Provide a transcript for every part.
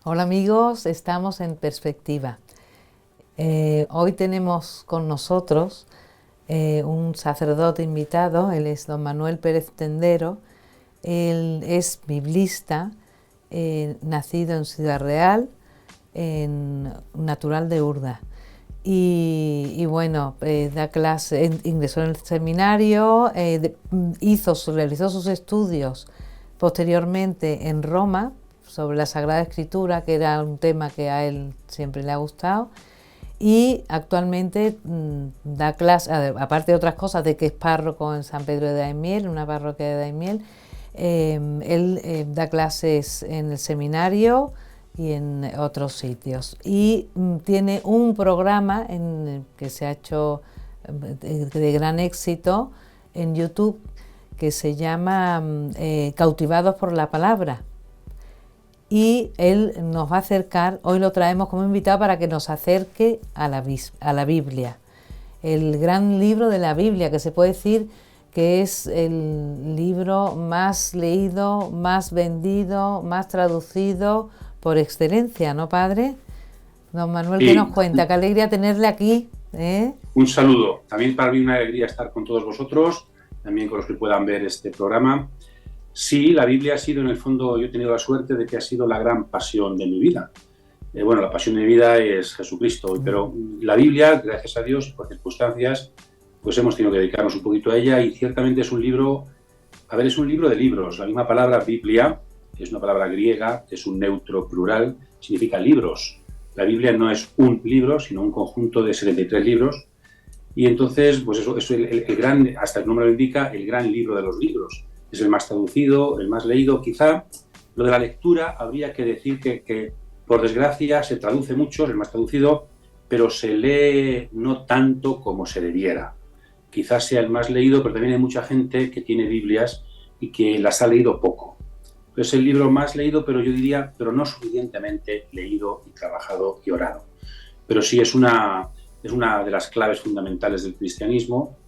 Hola amigos, estamos en Perspectiva. Hoy tenemos con nosotros un sacerdote invitado, él es don Manuel Pérez Tendero, él es biblista, nacido en Ciudad Real, natural de Urda. Y bueno, da clase, ingresó en el seminario, realizó sus estudios posteriormente en Roma, sobre la Sagrada Escritura, que era un tema que a él siempre le ha gustado, y actualmente da clase, aparte de otras cosas, de que es párroco en San Pedro de Daimiel, una parroquia de Daimiel. Él da clases en el seminario y en otros sitios, y tiene un programa que se ha hecho de gran éxito en YouTube, que se llama Cautivados por la Palabra. Y él nos va a acercar, hoy lo traemos como invitado para que nos acerque a la Biblia, el gran libro de la Biblia, que se puede decir que es el libro más leído, más vendido, más traducido por excelencia, ¿no, padre? Don Manuel, ¿qué nos Sí, cuenta? Qué alegría tenerle aquí, un saludo. También para mí una alegría estar con todos vosotros, también con los que puedan ver este programa. Sí, la Biblia ha sido, en el fondo, yo he tenido la suerte de que ha sido la gran pasión de mi vida. Bueno, la pasión de mi vida es Jesucristo, pero la Biblia, gracias a Dios y por circunstancias, pues hemos tenido que dedicarnos un poquito a ella, y ciertamente es un libro, es un libro de libros. La misma palabra Biblia es una palabra griega, es un neutro plural, significa libros. La Biblia no es un libro, sino un conjunto de 73 libros. Y entonces, pues eso es el gran, hasta el nombre lo indica, el gran libro de los libros. Es el más traducido, el más leído. Quizá lo de la lectura habría que decir que por desgracia, se traduce mucho, es el más traducido, pero se lee no tanto como se debiera. Quizás sea el más leído, pero también hay mucha gente que tiene Biblias y que las ha leído poco. Es el libro más leído, pero yo diría, pero no suficientemente leído y trabajado y orado. Pero sí es una de las claves fundamentales del cristianismo,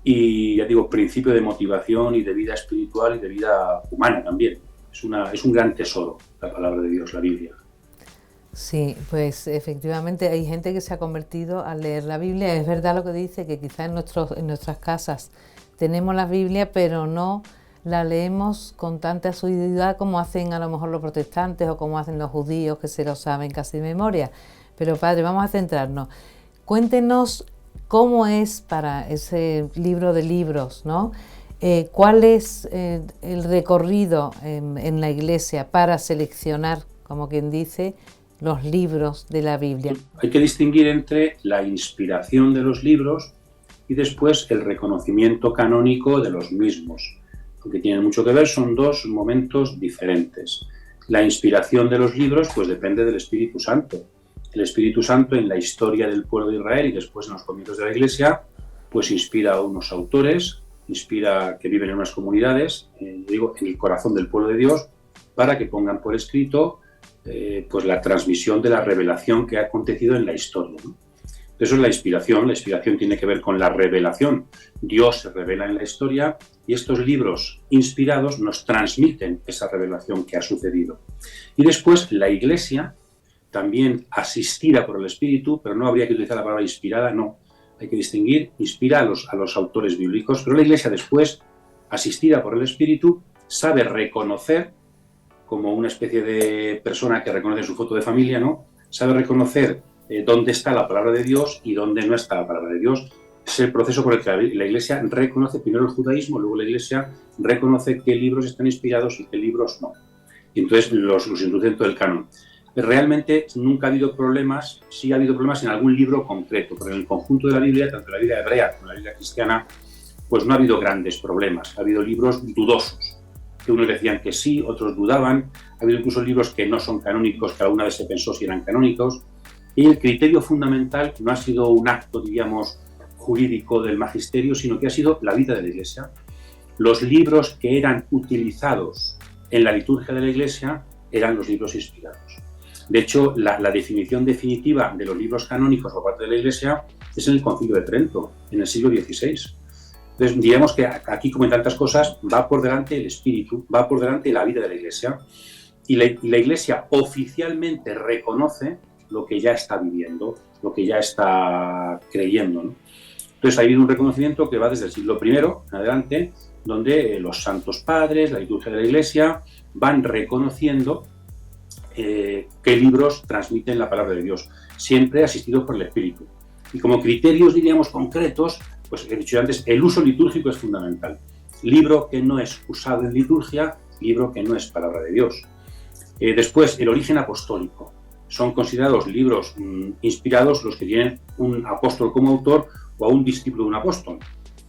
y ya digo, principio de motivación y de vida espiritual y de vida humana también. Es un gran tesoro la palabra de Dios, la Biblia. Sí, pues efectivamente hay gente que se ha convertido a leer la Biblia. Es verdad lo que dice, que quizás en nuestras casas tenemos la Biblia, pero no la leemos con tanta asiduidad como hacen a lo mejor los protestantes o como hacen los judíos, que se lo saben casi de memoria. Pero padre, vamos a centrarnos. Cuéntenos cómo es para ese libro de libros, ¿no? ¿Cuál es el recorrido en la Iglesia para seleccionar, como quien dice, los libros de la Biblia? Hay que distinguir entre la inspiración de los libros y después el reconocimiento canónico de los mismos. Aunque tienen mucho que ver, son dos momentos diferentes. La inspiración de los libros pues depende del Espíritu Santo. El Espíritu Santo, en la historia del pueblo de Israel y después en los comienzos de la Iglesia, pues inspira a unos autores, inspira que viven en unas comunidades, digo, en el corazón del pueblo de Dios, para que pongan por escrito pues la transmisión de la revelación que ha acontecido en la historia, ¿no? Eso es la inspiración. La inspiración tiene que ver con la revelación. Dios se revela en la historia y estos libros inspirados nos transmiten esa revelación que ha sucedido. Y después la Iglesia, también asistida por el Espíritu, pero no habría que utilizar la palabra inspirada, no. Hay que distinguir, inspira a los autores bíblicos, pero la Iglesia después, asistida por el Espíritu, sabe reconocer, como una especie de persona que reconoce su foto de familia, ¿no? Sabe reconocer dónde está la palabra de Dios y dónde no está la palabra de Dios. Es el proceso por el que la Iglesia reconoce primero el judaísmo, luego la Iglesia reconoce qué libros están inspirados y qué libros no. Y entonces los introduce dentro del canon. Realmente nunca ha habido problemas, sí ha habido problemas en algún libro concreto, pero en el conjunto de la Biblia, tanto la Biblia hebrea como la Biblia cristiana, pues no ha habido grandes problemas. Ha habido libros dudosos, que unos decían que sí, otros dudaban. Ha habido incluso libros que no son canónicos, que alguna vez se pensó si eran canónicos. Y el criterio fundamental no ha sido un acto, diríamos, jurídico del magisterio, sino que ha sido la vida de la Iglesia. Los libros que eran utilizados en la liturgia de la Iglesia eran los libros inspirados. De hecho, la definición definitiva de los libros canónicos por parte de la Iglesia es en el Concilio de Trento, en el siglo XVI. Entonces, digamos que aquí, como en tantas cosas, va por delante el espíritu, va por delante la vida de la Iglesia. y la Iglesia oficialmente reconoce lo que ya está viviendo, lo que ya está creyendo, ¿no? Entonces ha habido un reconocimiento que va desde el siglo I en adelante, donde los santos padres, la liturgia de la Iglesia, van reconociendo qué libros transmiten la palabra de Dios, siempre asistidos por el Espíritu. Y como criterios, diríamos, concretos, pues he dicho antes, el uso litúrgico es fundamental. Libro que no es usado en liturgia, libro que no es palabra de Dios. Después, el origen apostólico. Son considerados libros inspirados los que tienen un apóstol como autor o a un discípulo de un apóstol.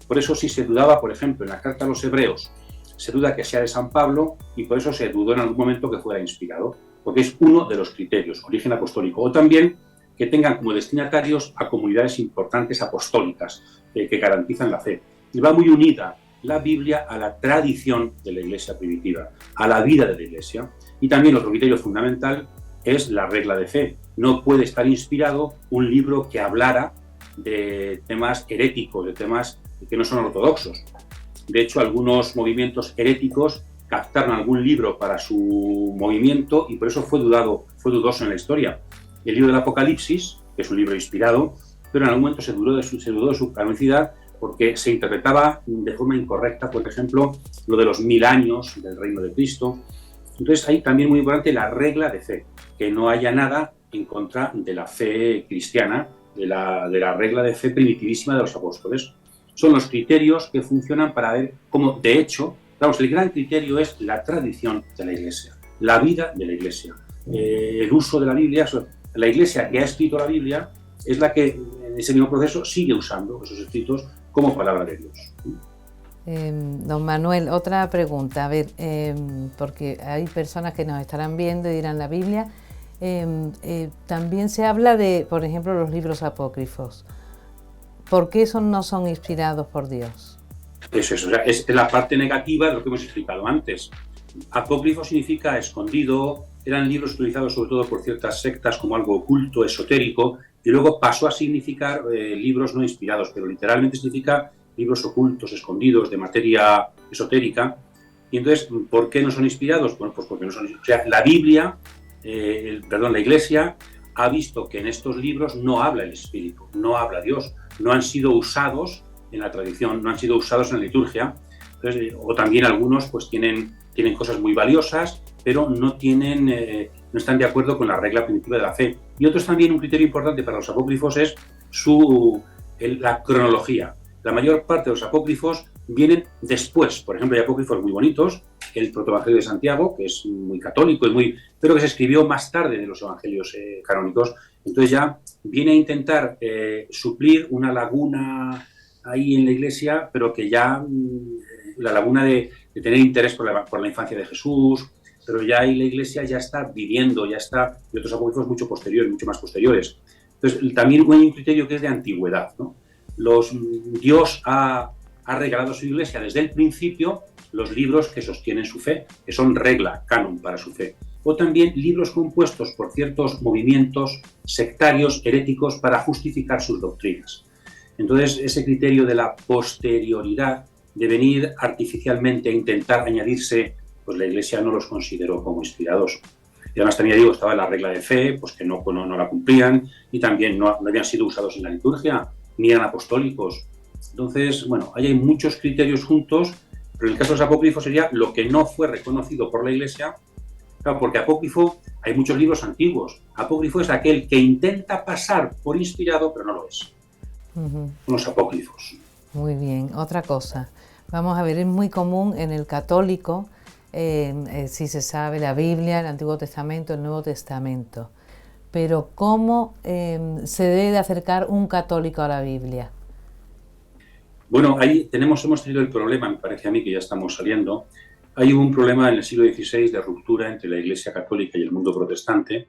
Por eso, si se dudaba, por ejemplo, en la carta a los Hebreos, se duda que sea de San Pablo y por eso se dudó en algún momento que fuera inspirado, porque es uno de los criterios, origen apostólico. O también que tengan como destinatarios a comunidades importantes apostólicas que garantizan la fe. Y va muy unida la Biblia a la tradición de la Iglesia primitiva, a la vida de la Iglesia. Y también otro criterio fundamental es la regla de fe. No puede estar inspirado un libro que hablara de temas heréticos, de temas que no son ortodoxos. De hecho, algunos movimientos heréticos captaron algún libro para su movimiento y por eso fue dudoso en la historia. El libro del Apocalipsis, que es un libro inspirado, pero en algún momento se dudó de su canonicidad porque se interpretaba de forma incorrecta, por ejemplo, lo de los 1000 años del reino de Cristo. Entonces, hay también muy importante la regla de fe, que no haya nada en contra de la fe cristiana, de la regla de fe primitivísima de los apóstoles. Son los criterios que funcionan para ver cómo, de hecho, el gran criterio es la tradición de la Iglesia, la vida de la Iglesia, el uso de la Biblia. La Iglesia que ha escrito la Biblia es la que en ese mismo proceso sigue usando esos escritos como palabra de Dios. Don Manuel, otra pregunta, a ver, porque hay personas que nos estarán viendo y dirán la Biblia, también se habla de, por ejemplo, los libros apócrifos. ¿Por qué esos no son inspirados por Dios? Eso, o sea, es la parte negativa de lo que hemos explicado antes. Apócrifo significa escondido, eran libros utilizados sobre todo por ciertas sectas como algo oculto, esotérico, y luego pasó a significar libros no inspirados, pero literalmente significa libros ocultos, escondidos, de materia esotérica. Y entonces, ¿por qué no son inspirados? Bueno, pues porque no son inspirados. O sea, la Biblia, la Iglesia ha visto que en estos libros no habla el Espíritu, no habla Dios, no han sido usados en la tradición, no han sido usados en la liturgia. Entonces, o también algunos pues tienen cosas muy valiosas, pero no están de acuerdo con la regla primitiva de la fe. Y otros también, un criterio importante para los apócrifos es la cronología. La mayor parte de los apócrifos vienen después. Por ejemplo, hay apócrifos muy bonitos, el Protoevangelio de Santiago, que es muy católico, pero que se escribió más tarde de los evangelios canónicos. Entonces ya viene a intentar suplir una laguna ahí en la Iglesia, pero que ya la laguna de tener interés por la infancia de Jesús, pero ya ahí la Iglesia ya está viviendo, y otros apócrifos mucho más posteriores. Entonces también hay un criterio que es de antigüedad, ¿no? Dios ha regalado a su Iglesia desde el principio los libros que sostienen su fe, que son regla, canon para su fe. O también libros compuestos por ciertos movimientos sectarios, heréticos, para justificar sus doctrinas. Entonces, ese criterio de la posterioridad, de venir artificialmente a intentar añadirse, pues la Iglesia no los consideró como inspirados. Y además también estaba la regla de fe, pues que no la cumplían, y también no habían sido usados en la liturgia, ni eran apostólicos. Entonces, bueno, ahí hay muchos criterios juntos, pero en el caso de los apócrifos sería lo que no fue reconocido por la Iglesia. Claro, porque apócrifo, hay muchos libros antiguos. Apócrifo es aquel que intenta pasar por inspirado, pero no lo es. Los apócrifos. Muy bien, otra cosa. Vamos a ver, es muy común en el católico, si se sabe la Biblia, el Antiguo Testamento, el Nuevo Testamento. Pero ¿cómo se debe de acercar un católico a la Biblia? Bueno, ahí hemos tenido el problema, me parece a mí que ya estamos saliendo. Hay un problema en el siglo XVI de ruptura entre la Iglesia católica y el mundo protestante.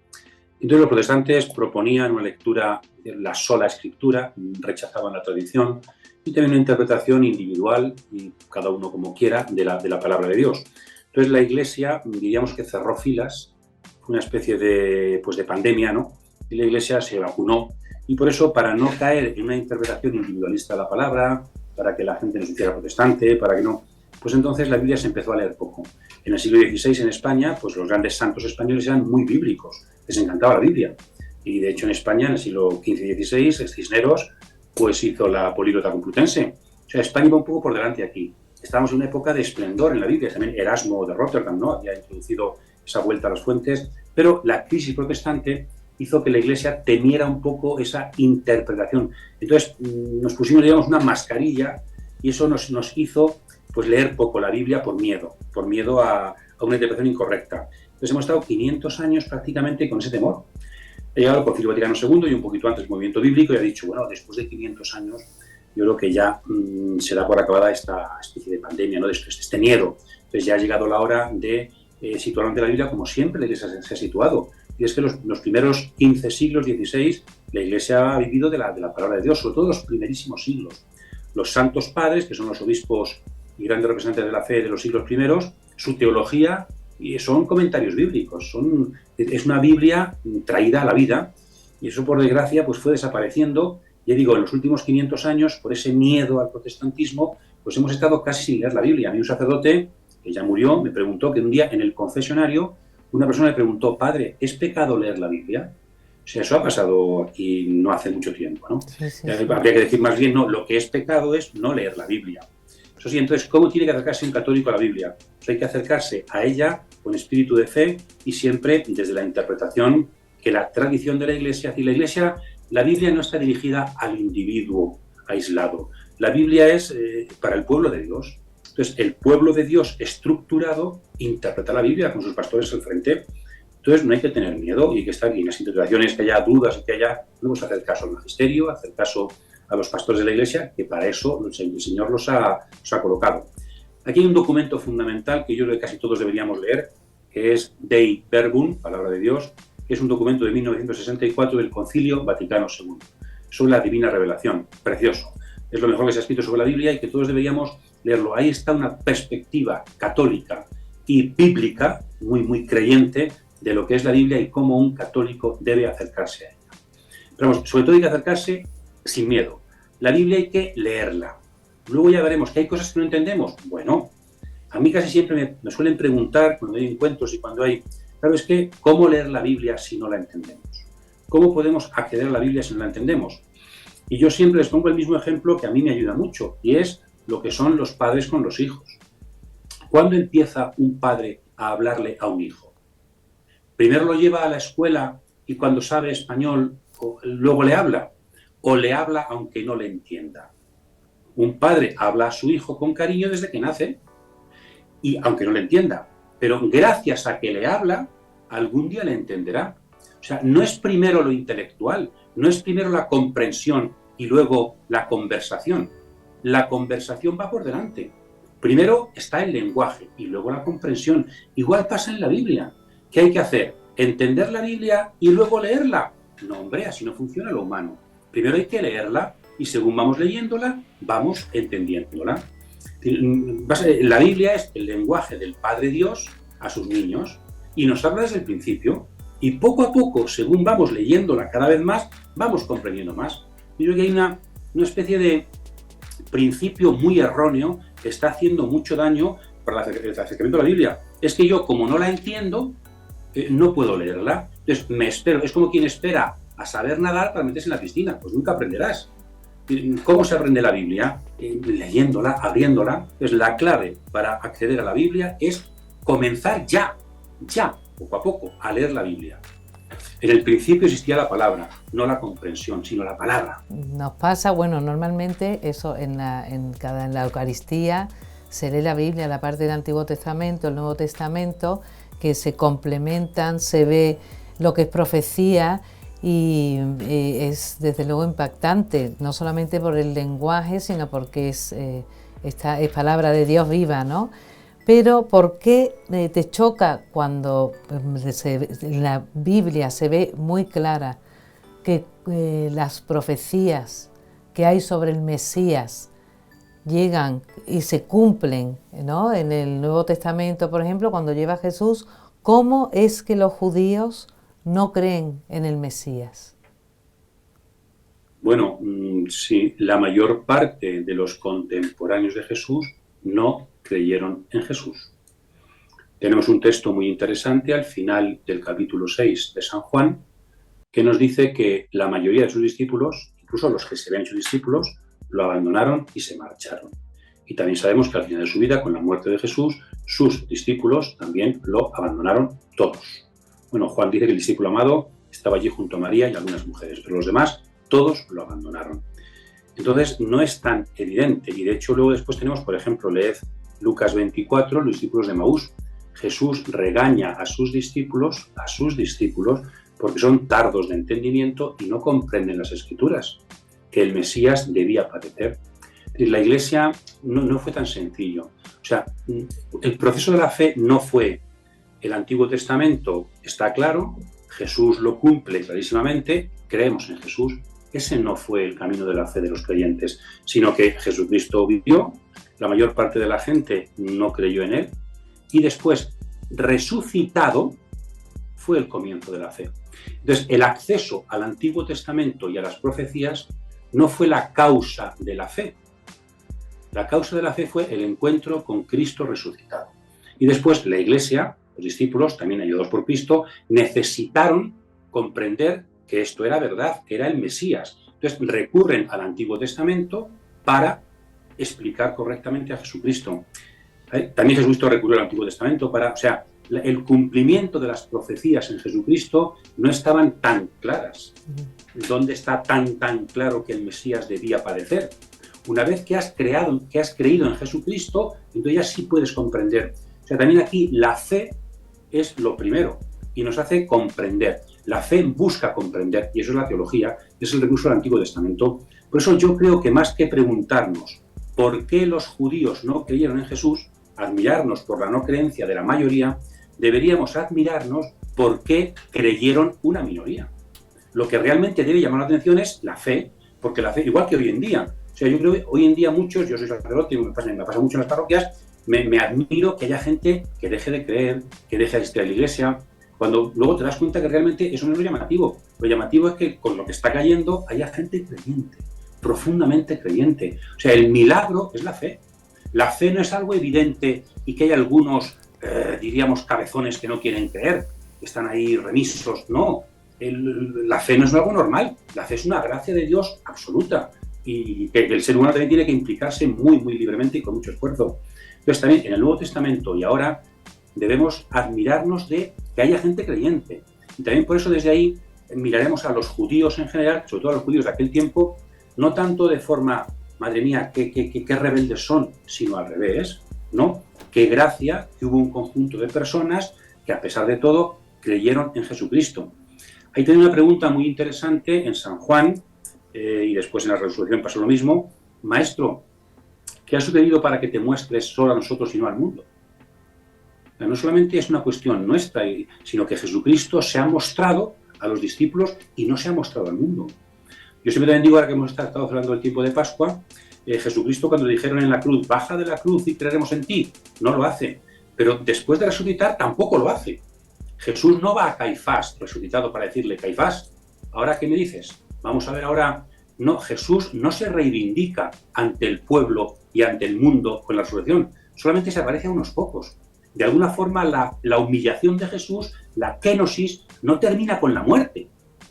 Entonces los protestantes proponían una lectura de la sola escritura, rechazaban la tradición y también una interpretación individual, y cada uno como quiera, de la palabra de Dios. Entonces la Iglesia, diríamos que cerró filas, fue una especie de pandemia, ¿no? Y la Iglesia se vacunó, y por eso, para no caer en una interpretación individualista de la palabra, para que la gente no se hiciera protestante, para que no... Pues entonces la Biblia se empezó a leer poco. En el siglo XVI en España, pues los grandes santos españoles eran muy bíblicos, les encantaba la Biblia. Y de hecho en España, en el siglo XV y XVI, Cisneros pues hizo la Políglota Complutense. O sea, España iba un poco por delante aquí. Estábamos en una época de esplendor en la Biblia. También Erasmo de Rotterdam, ¿no?, había introducido esa vuelta a las fuentes. Pero la crisis protestante hizo que la Iglesia temiera un poco esa interpretación. Entonces nos pusimos, digamos, una mascarilla y eso nos hizo pues leer poco la Biblia por miedo a una interpretación incorrecta. Entonces hemos estado 500 años prácticamente con ese temor. Ha llegado el Concilio Vaticano II y un poquito antes el movimiento bíblico y ha dicho, bueno, después de 500 años yo creo que ya se da por acabada esta especie de pandemia, ¿no?, de este miedo. Entonces ya ha llegado la hora de situar ante la Biblia como siempre la Iglesia se ha situado. Y es que los primeros 15 siglos, 16, la Iglesia ha vivido de la palabra de Dios, sobre todo los primerísimos siglos. Los santos padres, que son los obispos y grandes representantes de la fe de los siglos primeros, su teología son comentarios bíblicos, es una Biblia traída a la vida, y eso por desgracia pues fue desapareciendo. Ya digo, en los últimos 500 años, por ese miedo al protestantismo, pues hemos estado casi sin leer la Biblia. A mí un sacerdote, que ya murió, me preguntó que un día en el confesionario una persona le preguntó, padre, ¿es pecado leer la Biblia? O sea, eso ha pasado aquí no hace mucho tiempo, ¿no? Sí. Habría que decir más bien, no, lo que es pecado es no leer la Biblia. Eso sí, entonces, ¿cómo tiene que acercarse un católico a la Biblia? Pues hay que acercarse a ella con espíritu de fe y siempre desde la interpretación que la tradición de la Iglesia, y la Biblia no está dirigida al individuo aislado. La Biblia es para el pueblo de Dios. Entonces, el pueblo de Dios estructurado interpreta la Biblia con sus pastores al frente. Entonces, no hay que tener miedo y hay que estar en las interpretaciones, que haya dudas y que haya... Debemos hacer caso al magisterio, hacer caso a los pastores de la Iglesia, que para eso el Señor los ha colocado. Aquí hay un documento fundamental que yo creo que casi todos deberíamos leer, que es Dei Verbum, Palabra de Dios, que es un documento de 1964 del Concilio Vaticano II, sobre la divina revelación. Precioso. Es lo mejor que se ha escrito sobre la Biblia y que todos deberíamos leerlo. Ahí está una perspectiva católica y bíblica, muy creyente, de lo que es la Biblia y cómo un católico debe acercarse a ella. Pero vamos, sobre todo hay que acercarse sin miedo. La Biblia hay que leerla. Luego ya veremos que hay cosas que no entendemos. Bueno, a mí casi siempre me suelen preguntar cuando hay encuentros y cuando hay... ¿Sabes qué? ¿Cómo leer la Biblia si no la entendemos? ¿Cómo podemos acceder a la Biblia si no la entendemos? Y yo siempre les pongo el mismo ejemplo que a mí me ayuda mucho, y es lo que son los padres con los hijos. ¿Cuándo empieza un padre a hablarle a un hijo? ¿Primero lo lleva a la escuela y cuando sabe español luego le habla? ¿O le habla aunque no le entienda? Un padre habla a su hijo con cariño desde que nace, y aunque no le entienda, pero gracias a que le habla, algún día le entenderá. O sea, no es primero lo intelectual, no es primero la comprensión y luego la conversación. La conversación va por delante. Primero está el lenguaje y luego la comprensión. Igual pasa en la Biblia. ¿Qué hay que hacer? ¿Entender la Biblia y luego leerla? No, hombre, así no funciona lo humano. Primero hay que leerla y según vamos leyéndola, vamos entendiéndola. La Biblia es el lenguaje del Padre Dios a sus niños y nos habla desde el principio y poco a poco, según vamos leyéndola cada vez más, vamos comprendiendo más. Yo creo que hay una especie de principio muy erróneo que está haciendo mucho daño para el acercamiento a la Biblia. Es que yo, como no la entiendo, no puedo leerla. Entonces me espero. Es como quien espera a saber nadar para meterse en la piscina. Pues nunca aprenderás. ¿Cómo se aprende la Biblia? Leyéndola, abriéndola. Entonces la clave para acceder a la Biblia es comenzar ya, poco a poco, a leer la Biblia. En el principio existía la palabra, no la comprensión, sino la palabra. Nos pasa, bueno, normalmente eso en la Eucaristía se lee la Biblia, la parte del Antiguo Testamento, el Nuevo Testamento, que se complementan, se ve lo que es profecía y es desde luego impactante, no solamente por el lenguaje, sino porque es palabra de Dios viva, ¿no? Pero ¿por qué te choca cuando en la Biblia se ve muy clara que las profecías que hay sobre el Mesías llegan y se cumplen, ¿no? En el Nuevo Testamento, por ejemplo, cuando lleva a Jesús, ¿cómo es que los judíos no creen en el Mesías? Bueno, sí, la mayor parte de los contemporáneos de Jesús no creyeron en Jesús. Tenemos un texto muy interesante al final del capítulo 6 de San Juan, que nos dice que la mayoría de sus discípulos, incluso los que se ven sus discípulos, lo abandonaron y se marcharon. Y también sabemos que al final de su vida, con la muerte de Jesús, sus discípulos también lo abandonaron todos. Bueno, Juan dice que el discípulo amado estaba allí junto a María y algunas mujeres, pero los demás, todos lo abandonaron. Entonces, no es tan evidente. Y de hecho, luego después tenemos, por ejemplo, leed Lucas 24, los discípulos de Maús. Jesús regaña a sus discípulos, porque son tardos de entendimiento y no comprenden las Escrituras, que el Mesías debía padecer. La Iglesia no fue tan sencillo. O sea, el proceso de la fe no fue el Antiguo Testamento, está claro, Jesús lo cumple clarísimamente, creemos en Jesús. Ese no fue el camino de la fe de los creyentes, sino que Jesucristo vivió, la mayor parte de la gente no creyó en él, y después, resucitado, fue el comienzo de la fe. Entonces, el acceso al Antiguo Testamento y a las profecías no fue la causa de la fe. La causa de la fe fue el encuentro con Cristo resucitado. Y después la Iglesia, los discípulos, también ayudados por Cristo, necesitaron comprender que esto era verdad, que era el Mesías. Entonces recurren al Antiguo Testamento para explicar correctamente a Jesucristo. También Jesucristo recurrió al Antiguo Testamento para... O sea, el cumplimiento de las profecías en Jesucristo no estaban tan claras. ¿Dónde está tan claro que el Mesías debía padecer? Una vez que has creído en Jesucristo, entonces ya sí puedes comprender. O sea, también aquí la fe es lo primero y nos hace comprender. La fe busca comprender, y eso es la teología, es el recurso del Antiguo Testamento. Por eso yo creo que más que preguntarnos por qué los judíos no creyeron en Jesús, admirarnos por la no creencia de la mayoría, deberíamos admirarnos por qué creyeron una minoría. Lo que realmente debe llamar la atención es la fe, porque la fe, igual que hoy en día, o sea, yo creo que hoy en día muchos, yo soy sacerdote, me pasa mucho en las parroquias, me admiro que haya gente que deje de creer, que deje de asistir a la iglesia, cuando luego te das cuenta que realmente eso no es lo llamativo. Lo llamativo es que con lo que está cayendo haya gente creyente, profundamente creyente. O sea, el milagro es la fe. La fe no es algo evidente y que hay algunos, diríamos, cabezones que no quieren creer, que están ahí remisos. No, la fe no es algo normal. La fe es una gracia de Dios absoluta y que el ser humano también tiene que implicarse muy, muy libremente y con mucho esfuerzo. Entonces también en el Nuevo Testamento y ahora debemos admirarnos de que haya gente creyente. Y también por eso desde ahí miraremos a los judíos en general, sobre todo a los judíos de aquel tiempo, no tanto de forma, madre mía, qué rebeldes son, sino al revés, ¿no? Qué gracia que hubo un conjunto de personas que a pesar de todo creyeron en Jesucristo. Hay también una pregunta muy interesante en San Juan, y después en la resurrección pasó lo mismo. Maestro, ¿qué ha sucedido para que te muestres solo a nosotros y no al mundo? No solamente es una cuestión nuestra, sino que Jesucristo se ha mostrado a los discípulos y no se ha mostrado al mundo. Yo siempre también digo, ahora que hemos estado hablando del tiempo de Pascua, Jesucristo cuando le dijeron en la cruz, baja de la cruz y creeremos en ti, no lo hace. Pero después de resucitar tampoco lo hace. Jesús no va a Caifás resucitado para decirle, Caifás, ¿ahora qué me dices? Vamos a ver ahora. No, Jesús no se reivindica ante el pueblo y ante el mundo con la resurrección, solamente se aparece a unos pocos. De alguna forma la humillación de Jesús, la kenosis, no termina con la muerte,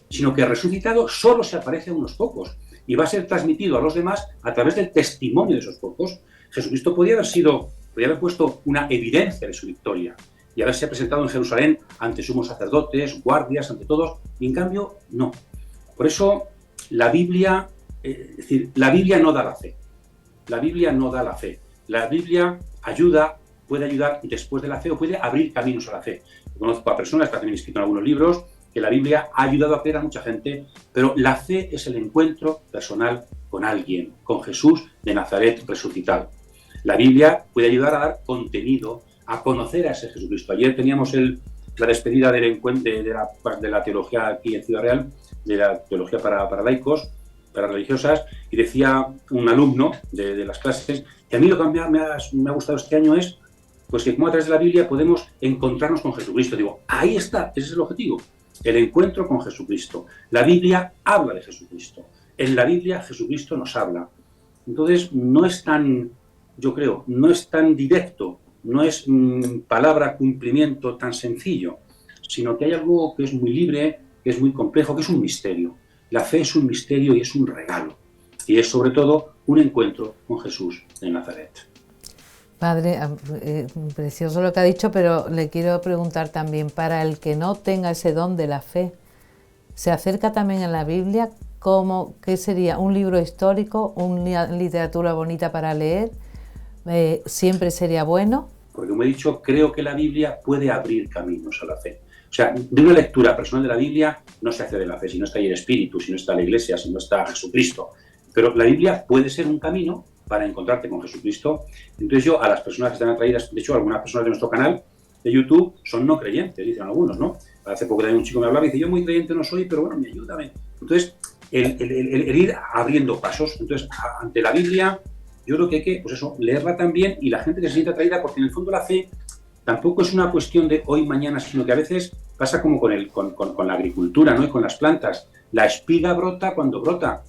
sino que resucitado solo se aparece a unos pocos y va a ser transmitido a los demás a través del testimonio de esos pocos. Jesucristo podía haber puesto una evidencia de su victoria y haberse presentado en Jerusalén ante sumos sacerdotes, guardias, ante todos, y en cambio no. Por eso la Biblia, la Biblia no da la fe. La Biblia no da la fe. La Biblia puede ayudar después de la fe o puede abrir caminos a la fe. Yo conozco a personas que han escrito en algunos libros que la Biblia ha ayudado a creer a mucha gente, pero la fe es el encuentro personal con alguien, con Jesús de Nazaret resucitado. La Biblia puede ayudar a dar contenido, a conocer a ese Jesucristo. Ayer teníamos la despedida del encuentro de la teología aquí en Ciudad Real, de la teología para laicos, para religiosas, y decía un alumno de las clases que a mí lo que me ha gustado este año es pues que como a través de la Biblia podemos encontrarnos con Jesucristo. Digo, ahí está, ese es el objetivo, el encuentro con Jesucristo. La Biblia habla de Jesucristo. En la Biblia Jesucristo nos habla. Entonces no es tan, yo creo, no es tan directo no es palabra cumplimiento tan sencillo, sino que hay algo que es muy libre, que es muy complejo, que es un misterio. La fe es un misterio y es un regalo. Y es sobre todo un encuentro con Jesús de Nazaret. Padre, precioso lo que ha dicho, pero le quiero preguntar también, para el que no tenga ese don de la fe, ¿se acerca también a la Biblia? ¿Qué sería? ¿Un libro histórico? ¿Una literatura bonita para leer? ¿Siempre sería bueno? Porque, como he dicho, creo que la Biblia puede abrir caminos a la fe. O sea, de una lectura personal de la Biblia no se accede a la fe, si no está ahí el Espíritu, si no está la Iglesia, si no está Jesucristo. Pero la Biblia puede ser un camino para encontrarte con Jesucristo. Entonces yo a las personas que están atraídas, de hecho algunas personas de nuestro canal de YouTube son no creyentes, dicen algunos, ¿no? Hace poco también un chico me hablaba y dice, yo muy creyente no soy, pero bueno, me ayúdame. Entonces, el ir abriendo pasos. Entonces, ante la Biblia, yo creo que hay que, pues eso, leerla también, y la gente que se siente atraída, porque en el fondo la fe tampoco es una cuestión de hoy, mañana, sino que a veces pasa como con la agricultura, ¿no? Y con las plantas. La espiga brota cuando brota,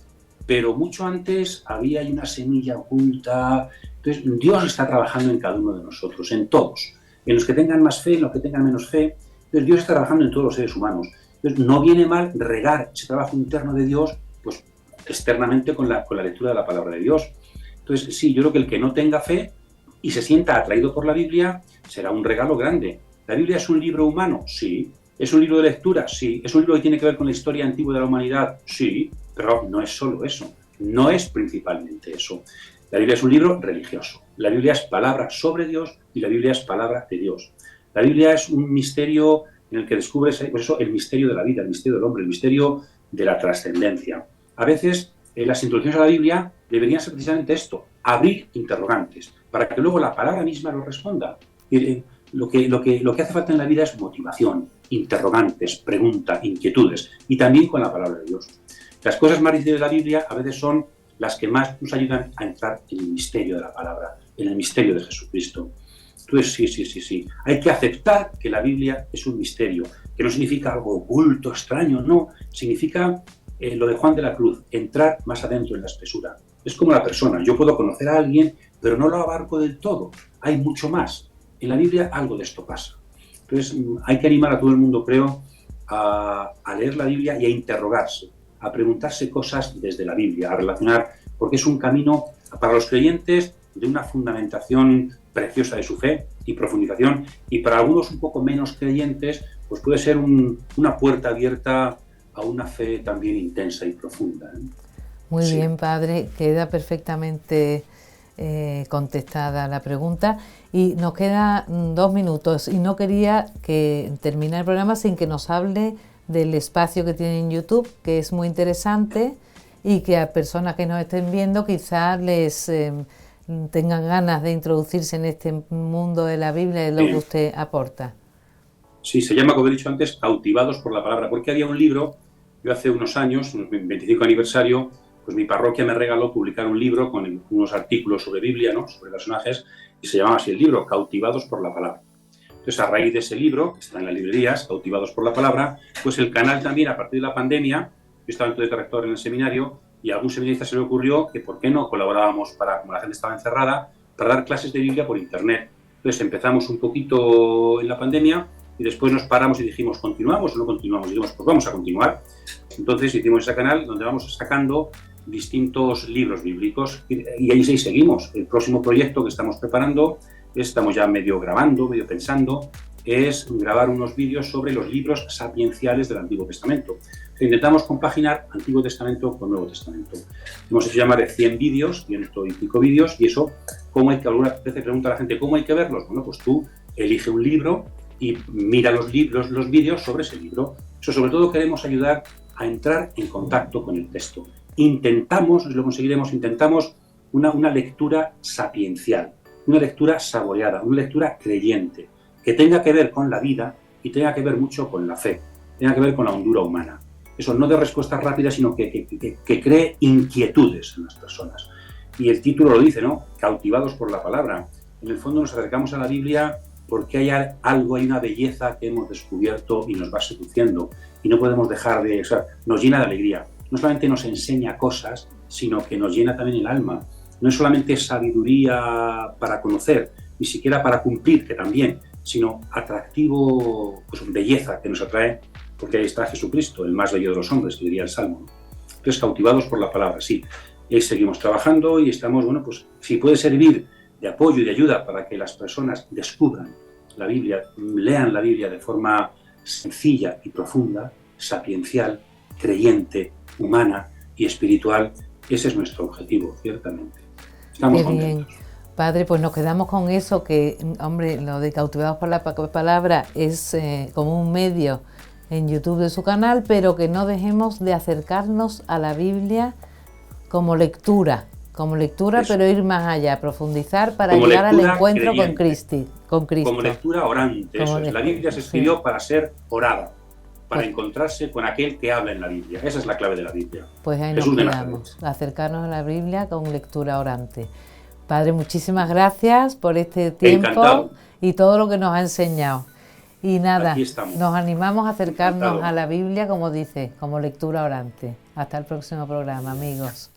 pero mucho antes había ahí una semilla oculta. Entonces, Dios está trabajando en cada uno de nosotros, en todos. En los que tengan más fe, en los que tengan menos fe. Entonces, Dios está trabajando en todos los seres humanos. Entonces, no viene mal regar ese trabajo interno de Dios, pues, externamente con la lectura de la palabra de Dios. Entonces, sí, yo creo que el que no tenga fe y se sienta atraído por la Biblia, será un regalo grande. ¿La Biblia es un libro humano? Sí. ¿Es un libro de lectura? Sí. ¿Es un libro que tiene que ver con la historia antigua de la humanidad? Sí. Pero no es solo eso. No es principalmente eso. La Biblia es un libro religioso. La Biblia es palabra sobre Dios y la Biblia es palabra de Dios. La Biblia es un misterio en el que descubres, pues eso, el misterio de la vida, el misterio del hombre, el misterio de la trascendencia. A veces las introducciones a la Biblia deberían ser precisamente esto, abrir interrogantes, para que luego la palabra misma lo responda. Lo que hace falta en la vida es motivación, interrogantes, preguntas, inquietudes, y también con la palabra de Dios. Las cosas más difíciles de la Biblia a veces son las que más nos ayudan a entrar en el misterio de la palabra, en el misterio de Jesucristo. Entonces, sí. Hay que aceptar que la Biblia es un misterio, que no significa algo oculto, extraño, no. Significa lo de Juan de la Cruz, entrar más adentro en la espesura. Es como la persona, yo puedo conocer a alguien, pero no lo abarco del todo. Hay mucho más. En la Biblia algo de esto pasa. Entonces, hay que animar a todo el mundo, creo, a leer la Biblia y a interrogarse, a preguntarse cosas desde la Biblia, a relacionar, porque es un camino para los creyentes de una fundamentación preciosa de su fe y profundización, y para algunos un poco menos creyentes, pues puede ser una puerta abierta a una fe también intensa y profunda. Muy bien, padre, queda perfectamente contestada la pregunta, y nos quedan 2 minutos y no quería terminar el programa sin que nos hable del espacio que tiene en YouTube, que es muy interesante y que a personas que nos estén viendo quizás les tengan ganas de introducirse en este mundo de la Biblia y de lo que usted aporta. Sí, se llama, como he dicho antes, Cautivados por la Palabra, porque había un libro, yo hace unos años, en el 25 aniversario, pues mi parroquia me regaló publicar un libro con unos artículos sobre Biblia, ¿no?, sobre personajes, y se llamaba así el libro, Cautivados por la Palabra. Entonces, a raíz de ese libro, que está en las librerías, Cautivados por la Palabra, pues el canal también, a partir de la pandemia, yo estaba entonces de rector en el seminario, y a algún seminarista se le ocurrió que por qué no colaborábamos como la gente estaba encerrada, para dar clases de Biblia por internet. Entonces empezamos un poquito en la pandemia y después nos paramos y dijimos, ¿continuamos o no continuamos? Y dijimos, pues vamos a continuar. Entonces hicimos ese canal donde vamos sacando distintos libros bíblicos y ahí seguimos. El próximo proyecto que estamos preparando, estamos ya medio grabando, medio pensando, es grabar unos vídeos sobre los libros sapienciales del Antiguo Testamento. Intentamos compaginar Antiguo Testamento con Nuevo Testamento. Hemos hecho llamar de 100 vídeos, 105 vídeos, y eso, ¿cómo hay que? Alguna vez pregunta a la gente, ¿cómo hay que verlos? Bueno, pues tú elige un libro y mira los vídeos sobre ese libro. Eso, sobre todo, queremos ayudar a entrar en contacto con el texto. Intentamos, lo conseguiremos, una lectura sapiencial, una lectura saboreada, una lectura creyente, que tenga que ver con la vida y tenga que ver mucho con la fe, tenga que ver con la hondura humana. Eso, no de respuestas rápidas, sino que cree inquietudes en las personas. Y el título lo dice, ¿no? Cautivados por la palabra. En el fondo nos acercamos a la Biblia porque hay algo, hay una belleza que hemos descubierto y nos va seduciendo. Y no podemos dejar de... O sea, nos llena de alegría. No solamente nos enseña cosas, sino que nos llena también el alma. No es solamente sabiduría para conocer, ni siquiera para cumplir, que también, sino atractivo, pues belleza que nos atrae, porque ahí está Jesucristo, el más bello de los hombres, que diría el Salmo, ¿no? Entonces, cautivados por la palabra, sí. Y ahí seguimos trabajando y estamos, bueno, pues si puede servir de apoyo y de ayuda para que las personas descubran la Biblia, lean la Biblia de forma sencilla y profunda, sapiencial, creyente, humana y espiritual, ese es nuestro objetivo, ciertamente. Estamos contentos. Bien. Padre, pues nos quedamos con eso, que, hombre, lo de Cautivados por la Palabra es como un medio en YouTube de su canal, pero que no dejemos de acercarnos a la Biblia como lectura, eso. Pero ir más allá, profundizar para como llegar al encuentro creyente, con Cristo. Como lectura orante, como eso es. La Biblia se escribió para ser orada, para encontrarse con aquel que habla en la Biblia. Esa es la clave de la Biblia. Pues ahí nos quedamos, acercarnos a la Biblia con lectura orante. Padre, muchísimas gracias por este tiempo. Encantado. Y todo lo que nos ha enseñado. Y nada, nos animamos a acercarnos a la Biblia, como dice, como lectura orante. Hasta el próximo programa, amigos.